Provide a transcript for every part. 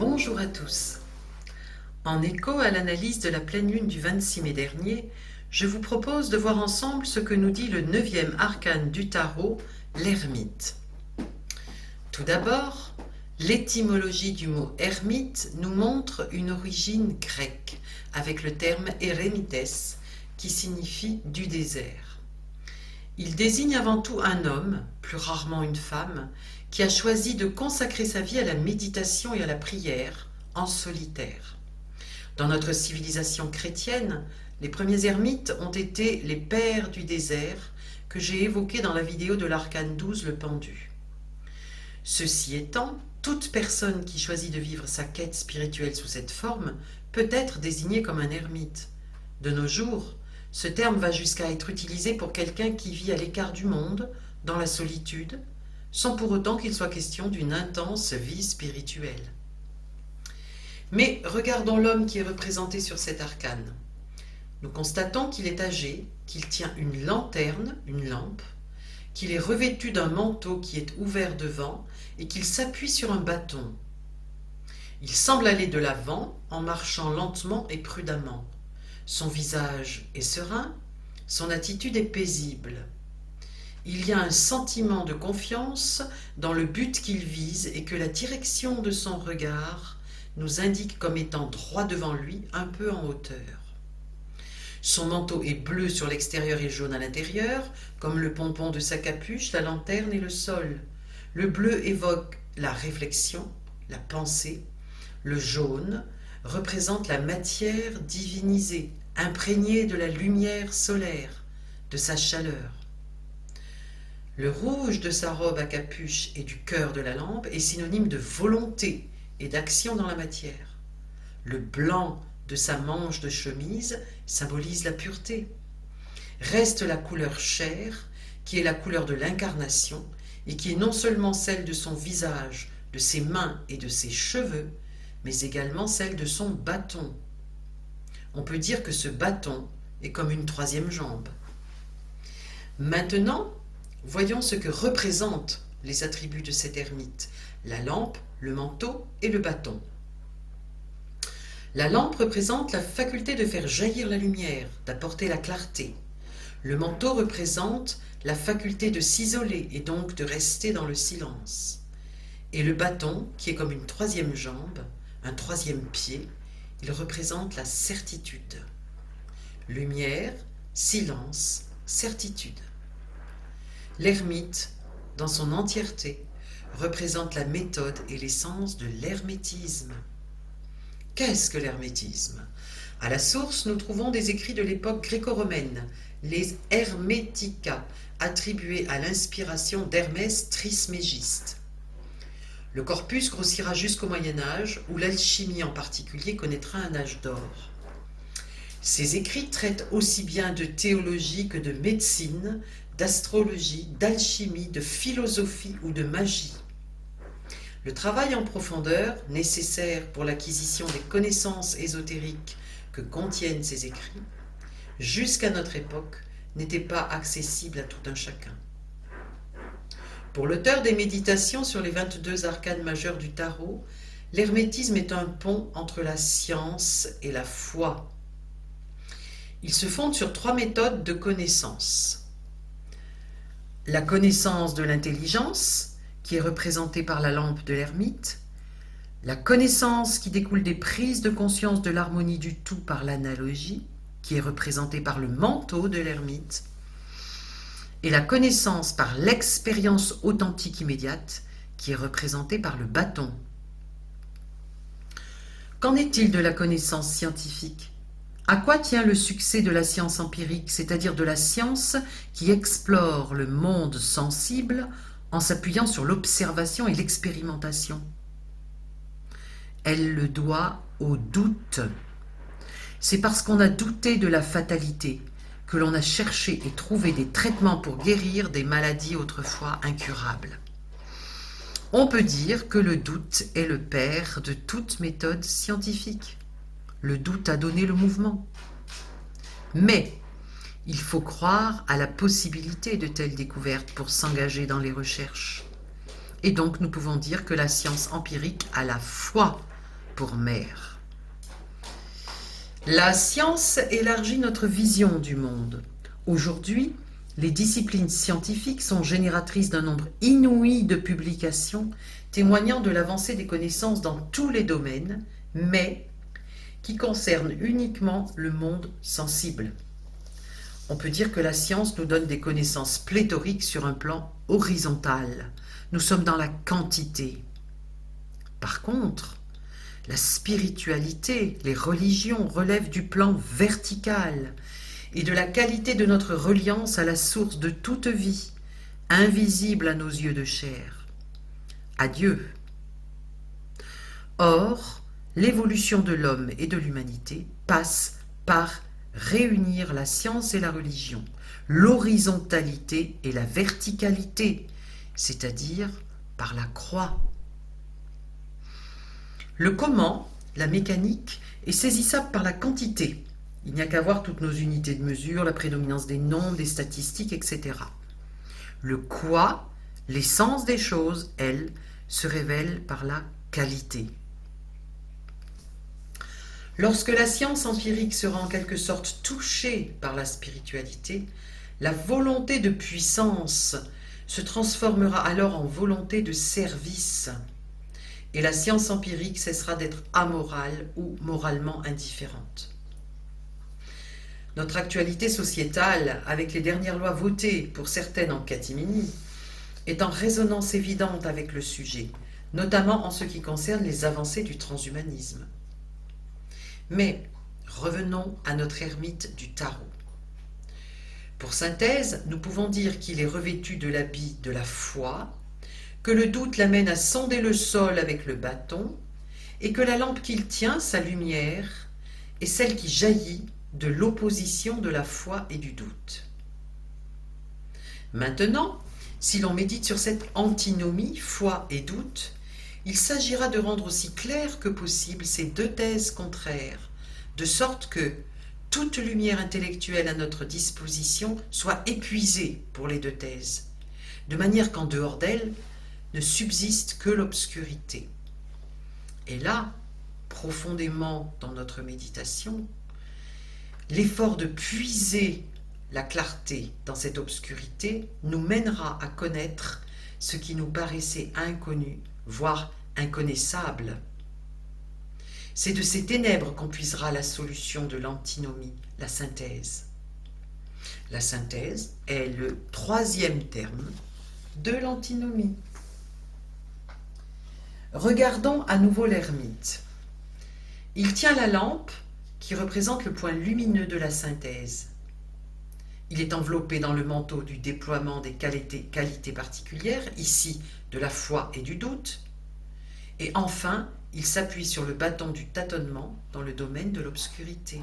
Bonjour à tous. En écho à l'analyse de la pleine lune du 26 mai dernier, je vous propose de voir ensemble ce que nous dit le 9e arcane du tarot, l'ermite. Tout d'abord, l'étymologie du mot ermite nous montre une origine grecque, avec le terme eremites, qui signifie du désert. Il désigne avant tout un homme, plus rarement une femme, qui a choisi de consacrer sa vie à la méditation et à la prière, en solitaire. Dans notre civilisation chrétienne, les premiers ermites ont été les pères du désert que j'ai évoqués dans la vidéo de l'arcane 12, le pendu. Ceci étant, toute personne qui choisit de vivre sa quête spirituelle sous cette forme peut être désignée comme un ermite. De nos jours, ce terme va jusqu'à être utilisé pour quelqu'un qui vit à l'écart du monde, dans la solitude, sans pour autant qu'il soit question d'une intense vie spirituelle. Mais regardons l'homme qui est représenté sur cet arcane. Nous constatons qu'il est âgé, qu'il tient une lanterne, une lampe, qu'il est revêtu d'un manteau qui est ouvert devant et qu'il s'appuie sur un bâton. Il semble aller de l'avant en marchant lentement et prudemment. Son visage est serein, son attitude est paisible. Il y a un sentiment de confiance dans le but qu'il vise et que la direction de son regard nous indique comme étant droit devant lui, un peu en hauteur. Son manteau est bleu sur l'extérieur et jaune à l'intérieur, comme le pompon de sa capuche, la lanterne et le sol. Le bleu évoque la réflexion, la pensée. Le jaune représente la matière divinisée, imprégnée de la lumière solaire, de sa chaleur. Le rouge de sa robe à capuche et du cœur de la lampe est synonyme de volonté et d'action dans la matière. Le blanc de sa manche de chemise symbolise la pureté. Reste la couleur chair, qui est la couleur de l'incarnation et qui est non seulement celle de son visage, de ses mains et de ses cheveux, mais également celle de son bâton. On peut dire que ce bâton est comme une troisième jambe. Maintenant, voyons ce que représentent les attributs de cet ermite, la lampe, le manteau et le bâton. La lampe représente la faculté de faire jaillir la lumière, d'apporter la clarté. Le manteau représente la faculté de s'isoler et donc de rester dans le silence. Et le bâton, qui est comme une troisième jambe, un troisième pied, il représente la certitude. Lumière, silence, certitude. L'ermite, dans son entièreté, représente la méthode et l'essence de l'hermétisme. Qu'est-ce que l'hermétisme? À la source, nous trouvons des écrits de l'époque gréco-romaine, les Hermetica, attribués à l'inspiration d'Hermès Trismégiste. Le corpus grossira jusqu'au Moyen-Âge, où l'alchimie en particulier connaîtra un âge d'or. Ces écrits traitent aussi bien de théologie que de médecine, d'astrologie, d'alchimie, de philosophie ou de magie. Le travail en profondeur, nécessaire pour l'acquisition des connaissances ésotériques que contiennent ces écrits, jusqu'à notre époque, n'était pas accessible à tout un chacun. Pour l'auteur des méditations sur les 22 arcanes majeurs du tarot, l'hermétisme est un pont entre la science et la foi. Il se fonde sur 3 méthodes de connaissance. La connaissance de l'intelligence, qui est représentée par la lampe de l'ermite, la connaissance qui découle des prises de conscience de l'harmonie du tout par l'analogie, qui est représentée par le manteau de l'ermite, et la connaissance par l'expérience authentique immédiate, qui est représentée par le bâton. Qu'en est-il de la connaissance scientifique ? À quoi tient le succès de la science empirique, c'est-à-dire de la science qui explore le monde sensible en s'appuyant sur l'observation et l'expérimentation? Elle le doit au doute. C'est parce qu'on a douté de la fatalité que l'on a cherché et trouvé des traitements pour guérir des maladies autrefois incurables. On peut dire que le doute est le père de toute méthode scientifique. Le doute a donné le mouvement. Mais il faut croire à la possibilité de telles découvertes pour s'engager dans les recherches. Et donc nous pouvons dire que la science empirique a la foi pour mère. La science élargit notre vision du monde. Aujourd'hui, les disciplines scientifiques sont génératrices d'un nombre inouï de publications témoignant de l'avancée des connaissances dans tous les domaines, mais qui concernent uniquement le monde sensible. On peut dire que la science nous donne des connaissances pléthoriques sur un plan horizontal. Nous sommes dans la quantité. Par contre, la spiritualité, les religions relèvent du plan vertical et de la qualité de notre reliance à la source de toute vie, invisible à nos yeux de chair, à Dieu. Or, l'évolution de l'homme et de l'humanité passe par réunir la science et la religion, l'horizontalité et la verticalité, c'est-à-dire par la croix. Le comment, la mécanique, est saisissable par la quantité. Il n'y a qu'à voir toutes nos unités de mesure, la prédominance des nombres, des statistiques, etc. Le quoi, l'essence des choses, elle, se révèle par la qualité. Lorsque la science empirique sera en quelque sorte touchée par la spiritualité, la volonté de puissance se transformera alors en volonté de service. Et la science empirique cessera d'être amorale ou moralement indifférente. Notre actualité sociétale, avec les dernières lois votées, pour certaines en catimini, est en résonance évidente avec le sujet, notamment en ce qui concerne les avancées du transhumanisme. Mais revenons à notre ermite du tarot. Pour synthèse, nous pouvons dire qu'il est revêtu de l'habit de la foi, que le doute l'amène à sonder le sol avec le bâton, et que la lampe qu'il tient, sa lumière, est celle qui jaillit de l'opposition de la foi et du doute. Maintenant, si l'on médite sur cette antinomie, foi et doute, il s'agira de rendre aussi clair que possible ces deux thèses contraires, de sorte que toute lumière intellectuelle à notre disposition soit épuisée pour les deux thèses, de manière qu'en dehors d'elles ne subsiste que l'obscurité. Et là, profondément dans notre méditation, l'effort de puiser la clarté dans cette obscurité nous mènera à connaître ce qui nous paraissait inconnu, voire inconnaissable. C'est de ces ténèbres qu'on puisera la solution de l'antinomie, la synthèse. La synthèse est le troisième terme de l'antinomie. Regardons à nouveau l'ermite. Il tient la lampe qui représente le point lumineux de la synthèse. Il est enveloppé dans le manteau du déploiement des qualités particulières, ici de la foi et du doute. Et enfin, il s'appuie sur le bâton du tâtonnement dans le domaine de l'obscurité.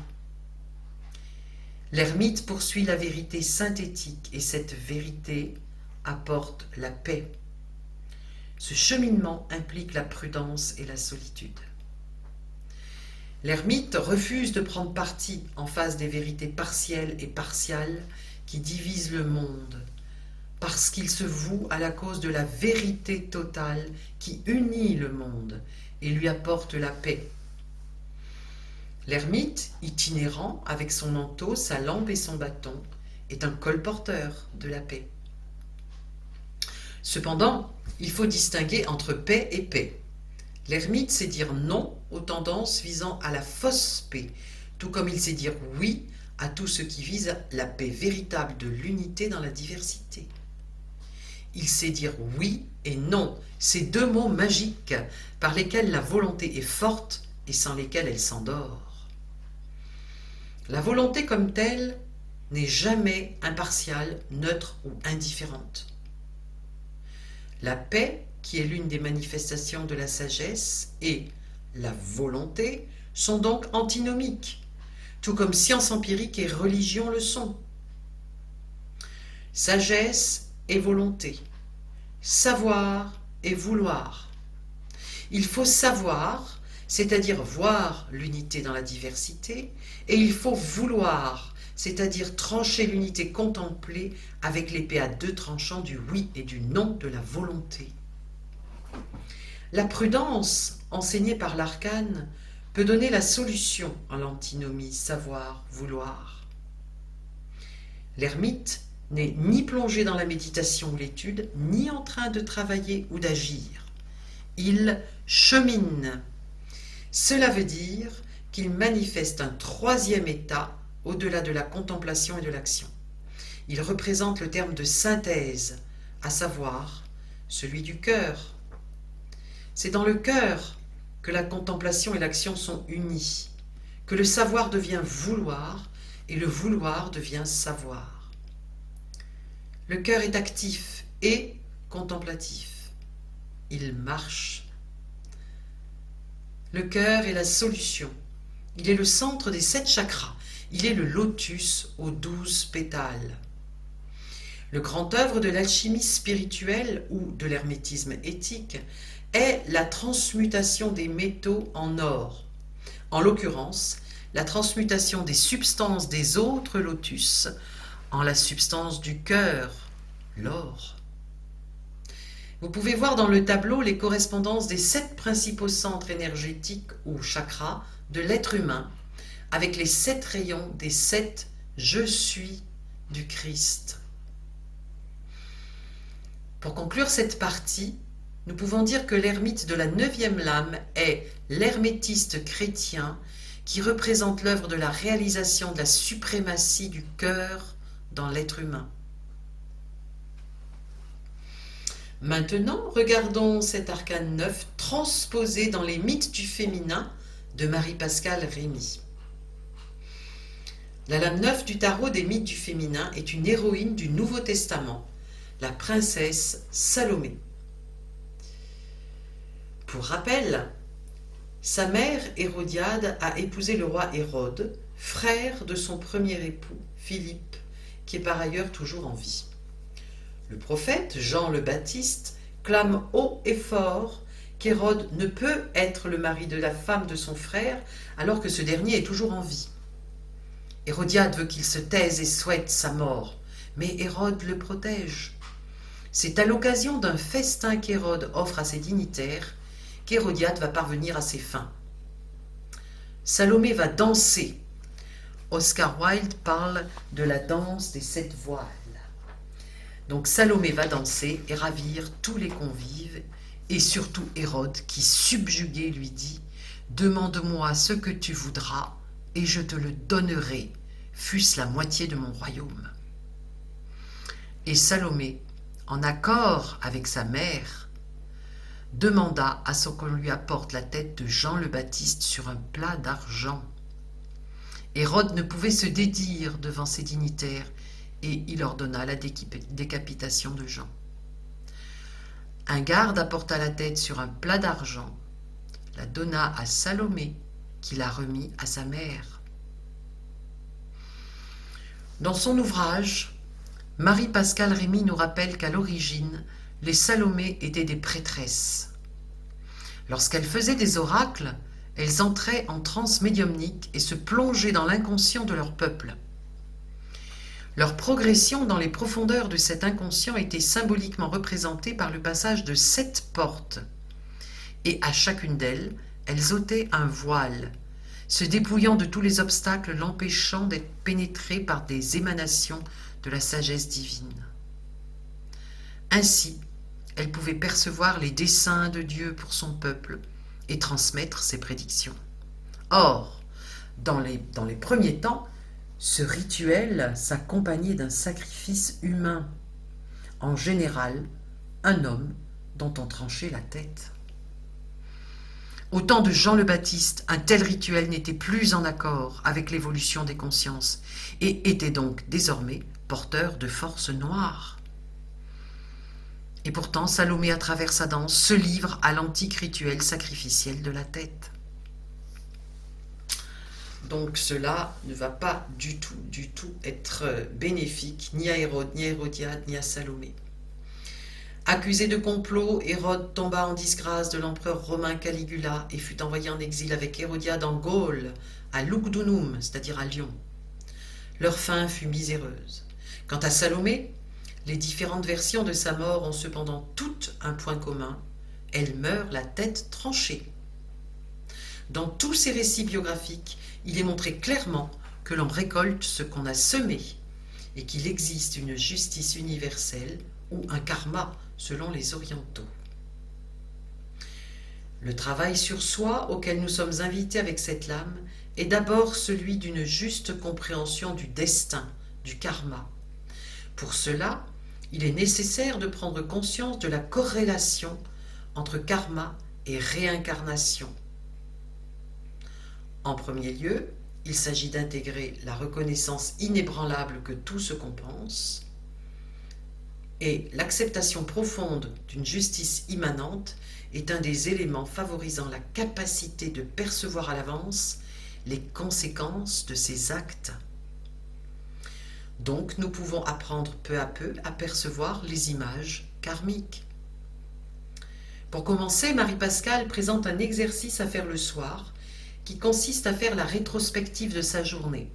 L'ermite poursuit la vérité synthétique et cette vérité apporte la paix. Ce cheminement implique la prudence et la solitude. L'ermite refuse de prendre parti en face des vérités partielles et partiales qui divisent le monde, parce qu'il se voue à la cause de la vérité totale qui unit le monde et lui apporte la paix. L'ermite, itinérant avec son manteau, sa lampe et son bâton, est un colporteur de la paix. Cependant, il faut distinguer entre paix et paix. L'ermite sait dire non aux tendances visant à la fausse paix, tout comme il sait dire oui à tout ce qui vise la paix véritable de l'unité dans la diversité. Il sait dire oui et non, ces deux mots magiques par lesquels la volonté est forte et sans lesquels elle s'endort. La volonté comme telle n'est jamais impartiale, neutre ou indifférente. La paix, qui est l'une des manifestations de la sagesse, et la volonté sont donc antinomiques, tout comme science empirique et religion le sont. Sagesse et volonté, savoir et vouloir. Il faut savoir, c'est-à-dire voir l'unité dans la diversité, et il faut vouloir, c'est-à-dire trancher l'unité contemplée avec l'épée à deux tranchants du oui et du non de la volonté. La prudence, enseigné par l'arcane, peut donner la solution à l'antinomie savoir-vouloir. L'ermite n'est ni plongé dans la méditation ou l'étude, ni en train de travailler ou d'agir. Il chemine. Cela veut dire qu'il manifeste un troisième état au-delà de la contemplation et de l'action. Il représente le terme de synthèse, à savoir celui du cœur. C'est dans le cœur que la contemplation et l'action sont unies, que le savoir devient vouloir et le vouloir devient savoir. Le cœur est actif et contemplatif. Il marche. Le cœur est la solution. Il est le centre des 7 chakras. Il est le lotus aux 12 pétales. Le grand œuvre de l'alchimie spirituelle ou de l'hermétisme éthique est la transmutation des métaux en or. En l'occurrence, la transmutation des substances des autres lotus en la substance du cœur, l'or. Vous pouvez voir dans le tableau les correspondances des 7 principaux centres énergétiques ou chakras de l'être humain avec les 7 rayons des 7 « Je suis » du Christ. Pour conclure cette partie, nous pouvons dire que l'ermite de la 9e lame est l'hermétiste chrétien qui représente l'œuvre de la réalisation de la suprématie du cœur dans l'être humain. Maintenant, regardons cet arcane 9 transposé dans les mythes du féminin de Marie-Pascale Rémy. La lame 9 du tarot des mythes du féminin est une héroïne du Nouveau Testament, la princesse Salomé. Pour rappel, sa mère Hérodiade a épousé le roi Hérode, frère de son premier époux, Philippe, qui est par ailleurs toujours en vie. Le prophète Jean le Baptiste clame haut et fort qu'Hérode ne peut être le mari de la femme de son frère alors que ce dernier est toujours en vie. Hérodiade veut qu'il se taise et souhaite sa mort, mais Hérode le protège. C'est à l'occasion d'un festin qu'Hérode offre à ses dignitaires qu'Hérodiade va parvenir à ses fins. Salomé va danser. Oscar Wilde parle de la danse des 7 voiles. Donc Salomé va danser et ravir tous les convives, et surtout Hérode qui, subjugué, lui dit « Demande-moi ce que tu voudras, et je te le donnerai, fût-ce la moitié de mon royaume. » Et Salomé, en accord avec sa mère, demanda à ce qu'on lui apporte la tête de Jean le Baptiste sur un plat d'argent. Hérode ne pouvait se dédire devant ses dignitaires et il ordonna la décapitation de Jean. Un garde apporta la tête sur un plat d'argent, la donna à Salomé qui la remit à sa mère. Dans son ouvrage, Marie-Pascale Rémy nous rappelle qu'à l'origine, les Salomé étaient des prêtresses. Lorsqu'elles faisaient des oracles, elles entraient en transe médiumnique et se plongeaient dans l'inconscient de leur peuple. Leur progression dans les profondeurs de cet inconscient était symboliquement représentée par le passage de 7 portes. Et à chacune d'elles, elles ôtaient un voile, se dépouillant de tous les obstacles l'empêchant d'être pénétrée par des émanations de la sagesse divine. Ainsi, elle pouvait percevoir les desseins de Dieu pour son peuple et transmettre ses prédictions. Or, dans les premiers temps, ce rituel s'accompagnait d'un sacrifice humain, en général un homme dont on tranchait la tête. Au temps de Jean le Baptiste, un tel rituel n'était plus en accord avec l'évolution des consciences et était donc désormais porteur de forces noires. Et pourtant, Salomé, à travers sa danse, se livre à l'antique rituel sacrificiel de la tête. Donc cela ne va pas du tout être bénéfique, ni à Hérode, ni à Hérodiade, ni à Salomé. Accusé de complot, Hérode tomba en disgrâce de l'empereur romain Caligula et fut envoyé en exil avec Hérodiade en Gaule, à Lugdunum, c'est-à-dire à Lyon. Leur fin fut miséreuse. Quant à Salomé, les différentes versions de sa mort ont cependant toutes un point commun. Elle meurt la tête tranchée. Dans tous ces récits biographiques, il est montré clairement que l'on récolte ce qu'on a semé et qu'il existe une justice universelle ou un karma selon les orientaux. Le travail sur soi auquel nous sommes invités avec cette lame est d'abord celui d'une juste compréhension du destin, du karma. Pour cela, il est nécessaire de prendre conscience de la corrélation entre karma et réincarnation. En premier lieu, il s'agit d'intégrer la reconnaissance inébranlable que tout se compense et l'acceptation profonde d'une justice immanente est un des éléments favorisant la capacité de percevoir à l'avance les conséquences de ses actes. Donc nous pouvons apprendre peu à peu à percevoir les images karmiques. Pour commencer, Marie-Pascale présente un exercice à faire le soir qui consiste à faire la rétrospective de sa journée.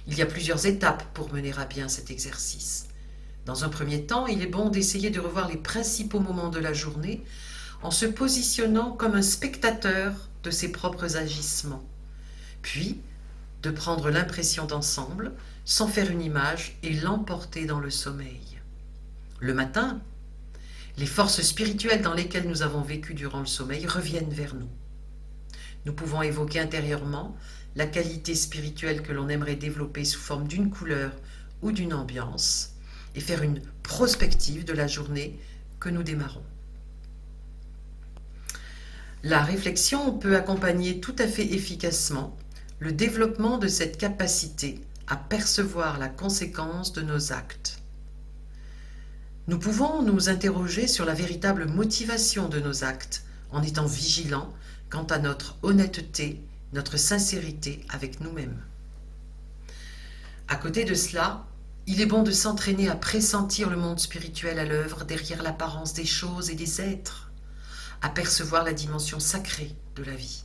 Il y a plusieurs étapes pour mener à bien cet exercice. Dans un premier temps, il est bon d'essayer de revoir les principaux moments de la journée en se positionnant comme un spectateur de ses propres agissements, puis de prendre l'impression d'ensemble, sans faire une image et l'emporter dans le sommeil. Le matin, les forces spirituelles dans lesquelles nous avons vécu durant le sommeil reviennent vers nous. Nous pouvons évoquer intérieurement la qualité spirituelle que l'on aimerait développer sous forme d'une couleur ou d'une ambiance et faire une prospective de la journée que nous démarrons. La réflexion peut accompagner tout à fait efficacement le développement de cette capacité à percevoir la conséquence de nos actes. Nous pouvons nous interroger sur la véritable motivation de nos actes en étant vigilants quant à notre honnêteté, notre sincérité avec nous-mêmes. À côté de cela, il est bon de s'entraîner à pressentir le monde spirituel à l'œuvre derrière l'apparence des choses et des êtres, à percevoir la dimension sacrée de la vie.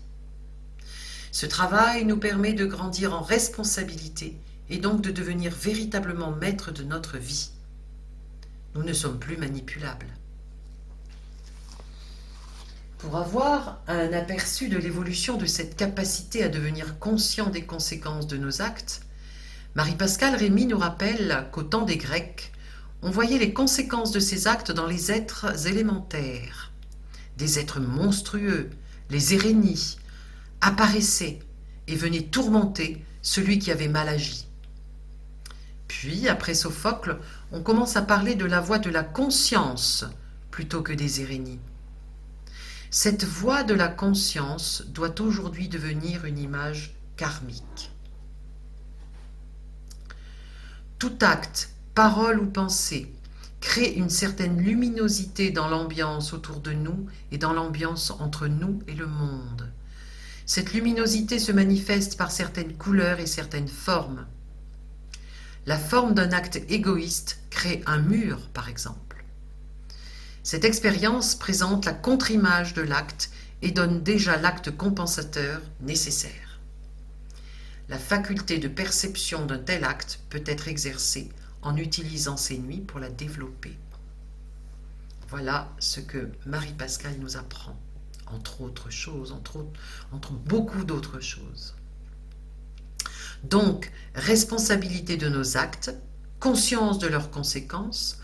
Ce travail nous permet de grandir en responsabilité et donc de devenir véritablement maîtres de notre vie. Nous ne sommes plus manipulables. Pour avoir un aperçu de l'évolution de cette capacité à devenir conscient des conséquences de nos actes, Marie-Pascale Rémy nous rappelle qu'au temps des Grecs, on voyait les conséquences de ces actes dans les êtres élémentaires. Des êtres monstrueux, les Érénies, apparaissaient et venaient tourmenter celui qui avait mal agi. Puis, après Sophocle, on commence à parler de la voie de la conscience plutôt que des Érénies. Cette voie de la conscience doit aujourd'hui devenir une image karmique. Tout acte, parole ou pensée crée une certaine luminosité dans l'ambiance autour de nous et dans l'ambiance entre nous et le monde. Cette luminosité se manifeste par certaines couleurs et certaines formes. La forme d'un acte égoïste crée un mur, par exemple. Cette expérience présente la contre-image de l'acte et donne déjà l'acte compensateur nécessaire. La faculté de perception d'un tel acte peut être exercée en utilisant ces nuits pour la développer. Voilà ce que Marie-Pascale nous apprend, entre autres choses, entre beaucoup d'autres choses. Donc, responsabilité de nos actes, conscience de leurs conséquences,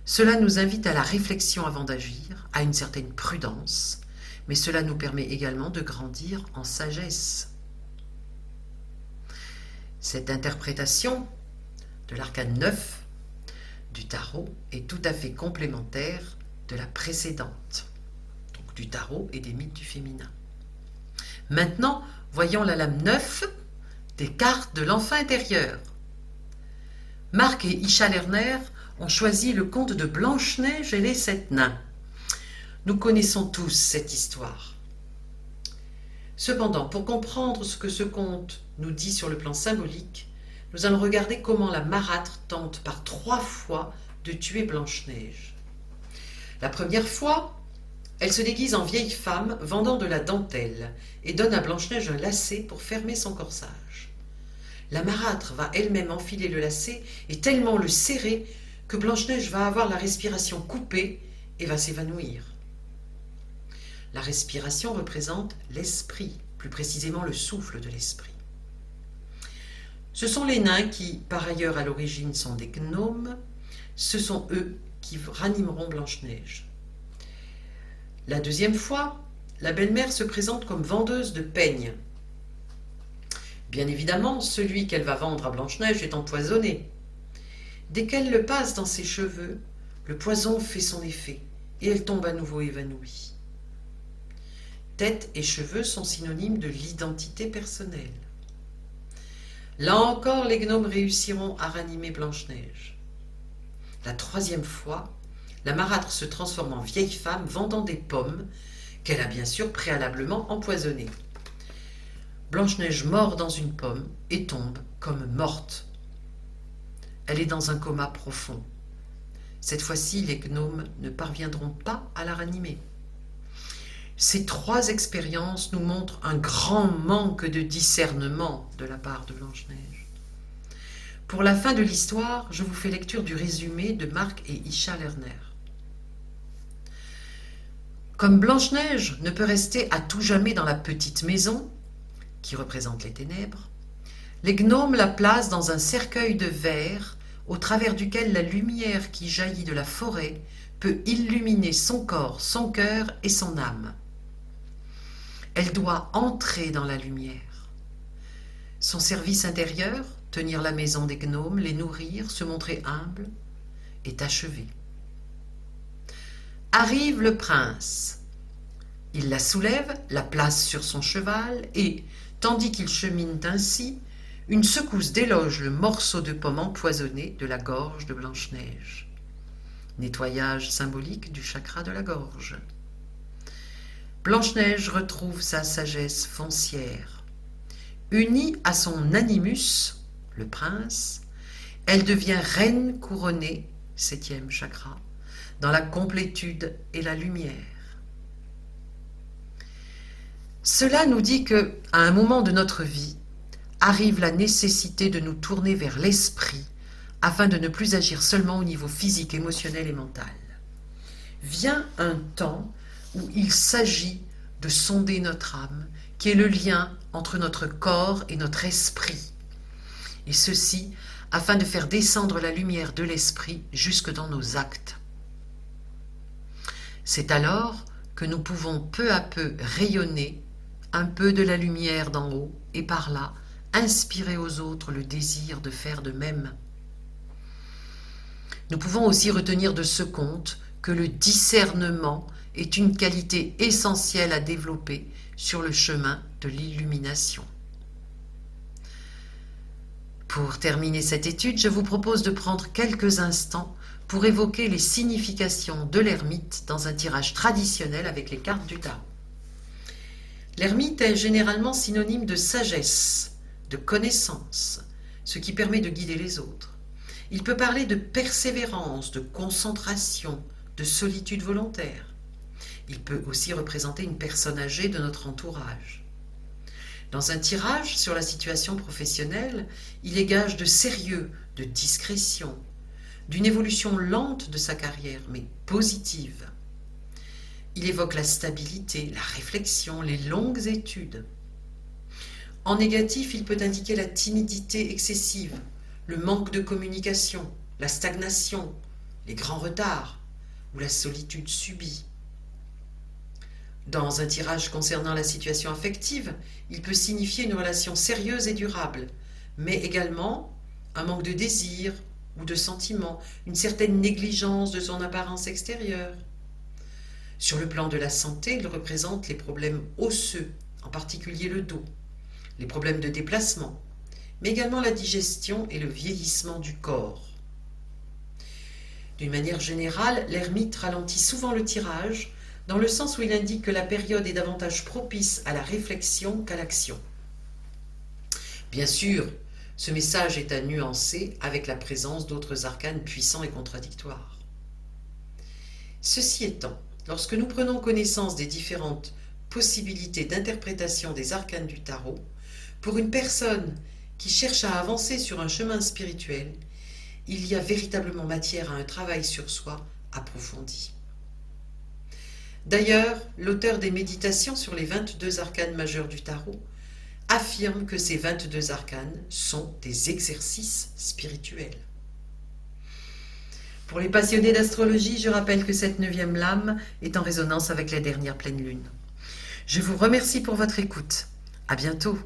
cela nous invite à la réflexion avant d'agir, à une certaine prudence, mais cela nous permet également de grandir en sagesse. Cette interprétation de l'arcane 9 du tarot est tout à fait complémentaire de la précédente, donc du tarot et des mythes du féminin. Maintenant, voyons la lame 9 des cartes de l'enfant intérieur. Marc et Isha Lerner ont choisi le conte de Blanche-Neige et les 7 nains. Nous connaissons tous cette histoire. Cependant, pour comprendre ce que ce conte nous dit sur le plan symbolique, nous allons regarder comment la marâtre tente par 3 fois de tuer Blanche-Neige. La première fois, elle se déguise en vieille femme vendant de la dentelle et donne à Blanche-Neige un lacet pour fermer son corsage. La marâtre va elle-même enfiler le lacet et tellement le serrer que Blanche-Neige va avoir la respiration coupée et va s'évanouir. La respiration représente l'esprit plus précisément le souffle de l'esprit. Ce sont les nains qui, par ailleurs à l'origine, sont des gnomes, ce sont eux qui ranimeront Blanche-Neige. La deuxième fois, la belle-mère se présente comme vendeuse de peignes. Bien évidemment, celui qu'elle va vendre à Blanche-Neige est empoisonné. Dès qu'elle le passe dans ses cheveux, le poison fait son effet et elle tombe à nouveau évanouie. Tête et cheveux sont synonymes de l'identité personnelle. Là encore, les gnomes réussiront à ranimer Blanche-Neige. La troisième fois, la marâtre se transforme en vieille femme vendant des pommes qu'elle a bien sûr préalablement empoisonnées. Blanche-Neige mord dans une pomme et tombe comme morte. Elle est dans un coma profond. Cette fois-ci, les gnomes ne parviendront pas à la ranimer. Ces trois expériences nous montrent un grand manque de discernement de la part de Blanche-Neige. Pour la fin de l'histoire, je vous fais lecture du résumé de Marc et Isha Lerner. Comme Blanche-Neige ne peut rester à tout jamais dans la petite maison, qui représente les ténèbres, les gnomes la placent dans un cercueil de verre au travers duquel la lumière qui jaillit de la forêt peut illuminer son corps, son cœur et son âme. Elle doit entrer dans la lumière. Son service intérieur, tenir la maison des gnomes, les nourrir, se montrer humble, est achevé. Arrive le prince. Il la soulève, la place sur son cheval et, tandis qu'il chemine ainsi, une secousse déloge le morceau de pomme empoisonné de la gorge de Blanche-Neige. Nettoyage symbolique du chakra de la gorge. Blanche-Neige retrouve sa sagesse foncière. Unie à son animus, le prince, elle devient reine couronnée, 7e chakra, dans la complétude et la lumière. Cela nous dit que, à un moment de notre vie, arrive la nécessité de nous tourner vers l'esprit afin de ne plus agir seulement au niveau physique, émotionnel et mental. Vient un temps où il s'agit de sonder notre âme, qui est le lien entre notre corps et notre esprit. Et ceci afin de faire descendre la lumière de l'esprit jusque dans nos actes. C'est alors que nous pouvons peu à peu rayonner un peu de la lumière d'en haut et par là inspirer aux autres le désir de faire de même. Nous pouvons aussi retenir de ce conte que le discernement est une qualité essentielle à développer sur le chemin de l'illumination. Pour terminer cette étude, je vous propose de prendre quelques instants pour évoquer les significations de l'ermite dans un tirage traditionnel avec les cartes du tarot. L'ermite est généralement synonyme de sagesse, de connaissance, ce qui permet de guider les autres. Il peut parler de persévérance, de concentration, de solitude volontaire. Il peut aussi représenter une personne âgée de notre entourage. Dans un tirage sur la situation professionnelle, il est gage de sérieux, de discrétion, d'une évolution lente de sa carrière, mais positive. Il évoque la stabilité, la réflexion, les longues études. En négatif, il peut indiquer la timidité excessive, le manque de communication, la stagnation, les grands retards ou la solitude subie. Dans un tirage concernant la situation affective, il peut signifier une relation sérieuse et durable, mais également un manque de désir ou de sentiment, une certaine négligence de son apparence extérieure. Sur le plan de la santé, il représente les problèmes osseux, en particulier le dos, les problèmes de déplacement, mais également la digestion et le vieillissement du corps. D'une manière générale, l'ermite ralentit souvent le tirage, dans le sens où il indique que la période est davantage propice à la réflexion qu'à l'action. Bien sûr, ce message est à nuancer avec la présence d'autres arcanes puissants et contradictoires. Ceci étant, lorsque nous prenons connaissance des différentes possibilités d'interprétation des arcanes du tarot, pour une personne qui cherche à avancer sur un chemin spirituel, il y a véritablement matière à un travail sur soi approfondi. D'ailleurs, l'auteur des méditations sur les 22 arcanes majeurs du tarot affirme que ces 22 arcanes sont des exercices spirituels. Pour les passionnés d'astrologie, je rappelle que cette 9e lame est en résonance avec la dernière pleine lune. Je vous remercie pour votre écoute. À bientôt.